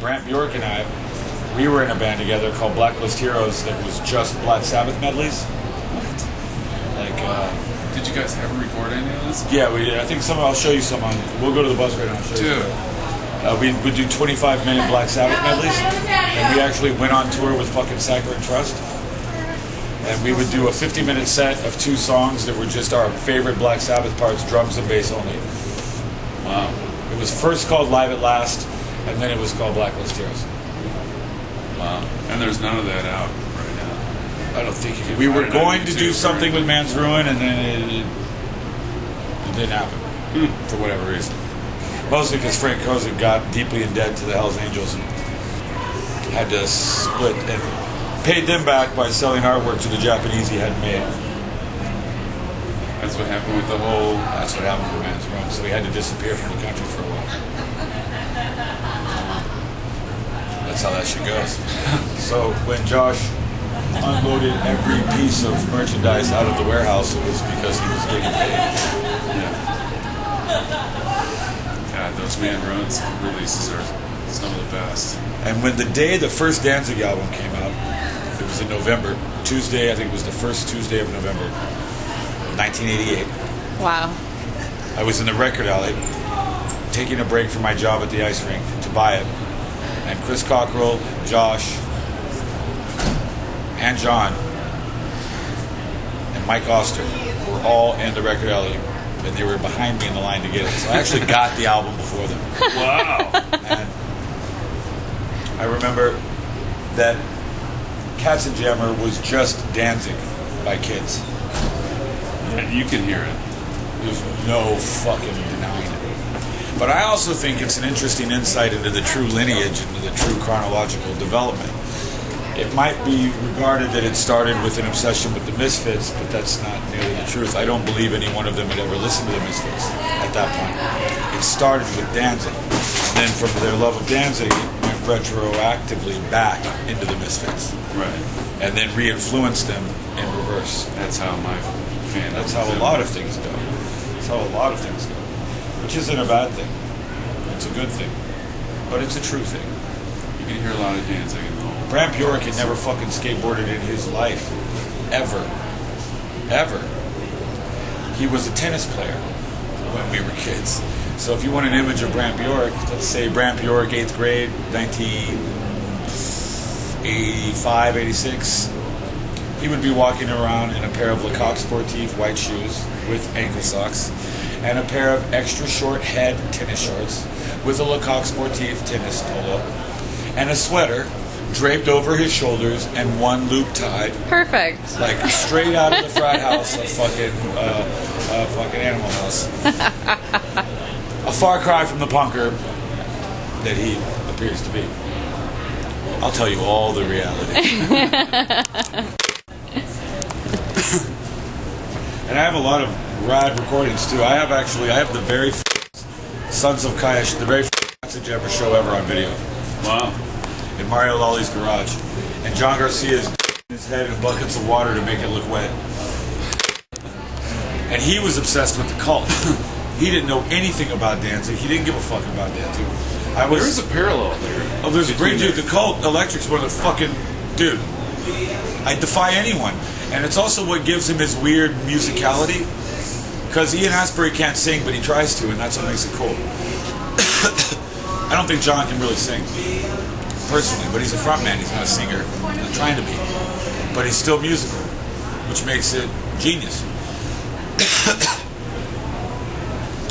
Brant Bjork and I, we were in a band together called Blacklist Heroes that was just Black Sabbath medleys. Like, did you guys ever record any of this? yeah, we did. I think I'll show you some on. We'll go to the bus right now. I'll show you some. We would do 25-minute Black Sabbath medleys, and we actually went on tour with fucking Sacker and Trust. And we would do a 50-minute set of 2 songs that were just our favorite Black Sabbath parts, drums and bass only. Wow. It was first called Live at Last, and then it was called Blacklist Heroes. Wow. And there's none of that out right now. I don't think you could. We were going to do something with Man's Ruin, and then it didn't happen for whatever reason. Mostly because Frank Kozik got deeply in debt to the Hells Angels and had to split and paid them back by selling artwork to the Japanese he hadn't made. That's what happened with the whole... That's what happened with Man's Ruin. So he had to disappear from the country for a while. That's how that shit goes. So when Josh unloaded every piece of merchandise out of the warehouse, it was because he was getting paid. Yeah. God, those Man Ruins releases are some of the best. And when the day the first Danzig album came out, it was in November, Tuesday, I think it was the first Tuesday of November, 1988. Wow. I was in the record alley, taking a break from my job at the ice rink to buy it. And Chris Cockrell, Josh, and John, and Mike Oster were all in the record alley, and they were behind me in the line to get it. So I actually got the album before them. Wow. And I remember that Katzenjammer was just Danzig by Kids. And you can hear it. There's no fucking denying it. But I also think it's an interesting insight into the true lineage, into the true chronological development. It might be regarded that it started with an obsession with the Misfits, but that's not nearly the truth. I don't believe any one of them had ever listened to the Misfits at that point. It started with Danzig. And then from their love of Danzig, it went retroactively back into the Misfits. Right. And then re-influenced them in reverse. That's how my fan... That's how a lot of things go. That's how a lot of things go. Which isn't a bad thing. It's a good thing. But it's a true thing. You can hear a lot of Danzig in the whole... Brant Bjork had never fucking skateboarded in his life. Ever. Ever. He was a tennis player when we were kids. So if you want an image of Brant Bjork, let's say Brant Bjork, 8th grade, 1985, 86, he would be walking around in a pair of Lecoq Sportif white shoes with ankle socks and a pair of extra short head tennis shorts with a Lecoq Sportif tennis polo and a sweater draped over his shoulders and one loop tied. Perfect. Like straight out of the frat house of fucking Animal House. A far cry from the punker that he appears to be. I'll tell you all the reality. And I have a lot of rad recordings too. I have the very Sons of Kyuss, the very Katzenjammer show ever on video. Wow. In Mario Lolly's garage. And John Garcia's his head in buckets of water to make it look wet. And he was obsessed with the Cult. He didn't know anything about Danzig. He didn't give a fuck about Danzig. There is a parallel there. Oh, there's a great dude. The Cult Electric's one of the fucking... Dude. I defy anyone. And it's also what gives him his weird musicality. Because Ian Astbury can't sing, but he tries to, and that's what makes it cool. I don't think John can really sing, personally, but he's a frontman. He's not a singer. He's not trying to be. But he's still musical, which makes it genius.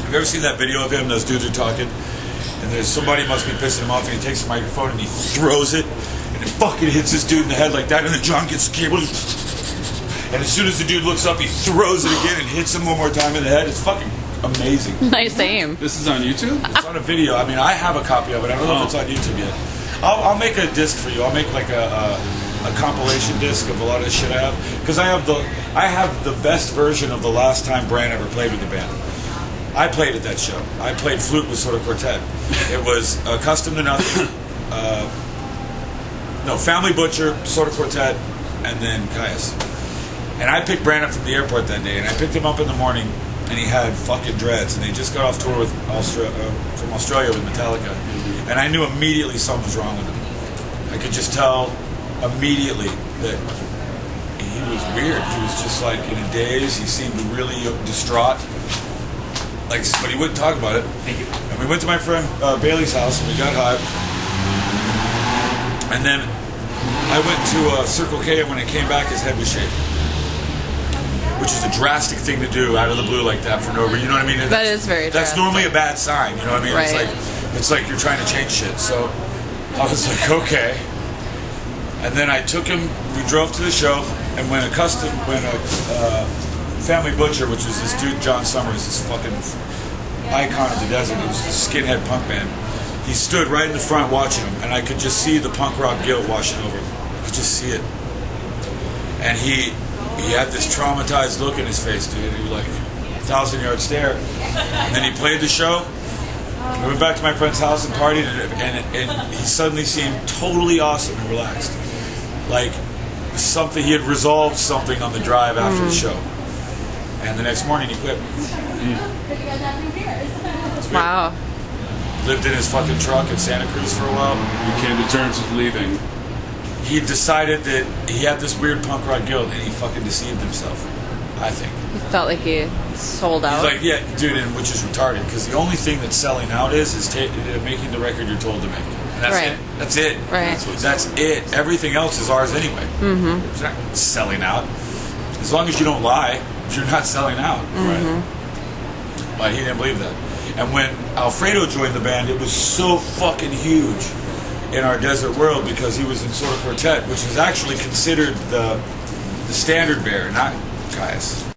Have you ever seen that video of him? Those dudes are talking, and there's somebody must be pissing him off, and he takes the microphone and he throws it, and it fucking hits this dude in the head like that, and then John gets the cable, and as soon as the dude looks up, he throws it again and hits him one more time in the head. It's fucking amazing. Nice aim. This is on YouTube? It's on a video. I mean, I have a copy of it. I don't know if it's on YouTube yet. I'll make a disc for you. I'll make like a compilation disc of a lot of the shit I have, because I have the best version of the last time Brant ever played with the band. I played at that show. I played flute with Soda Quartet. It was Custom to Nothing, Family Butcher, Soda Quartet, and then Kyuss. And I picked Brant up from the airport that day, and I picked him up in the morning, and he had fucking dreads, and they just got off tour with from Australia with Metallica, and I knew immediately something was wrong with him. I could just tell immediately that he was weird. He was just like in a daze. He seemed really distraught. Like, but he wouldn't talk about it. Thank you. And we went to my friend Bailey's house, and we got high. And then I went to Circle K, and when I came back, his head was shaved. Which is a drastic thing to do out of the blue like that for no reason. You know what I mean? That is very That's drastic. normally a bad sign. You know what I mean? Right. It's like you're trying to change shit. So I was like, okay. And then I took him. We drove to the show, and when a Family Butcher, which was this dude John Summers, this fucking icon of the desert, it was a skinhead punk band. He stood right in the front watching him, and I could just see the punk rock guilt washing over him. I could just see it. And he had this traumatized look in his face, dude. He was like 1,000-yard stare. And then he played the show. We went back to my friend's house and partied, and he suddenly seemed totally awesome and relaxed. Like something, he had resolved something on the drive after the show. And the next morning he quit. Wow. Lived in his fucking truck in Santa Cruz for a while. You came to terms with leaving. He decided that he had this weird punk rock guilt, and he fucking deceived himself, I think. He felt like he sold out. He's like, yeah, dude, and which is retarded, because the only thing that's selling out is making the record you're told to make. And that's Right. it. That's it. Right. That's it. Everything else is ours anyway. Mm-hmm. It's not selling out. As long as you don't lie, you're not selling out. Right. But he didn't believe that. And when Alfredo joined the band, it was so fucking huge in our desert world because he was in Sort of Quartet, which is actually considered the standard bearer, not Kyuss.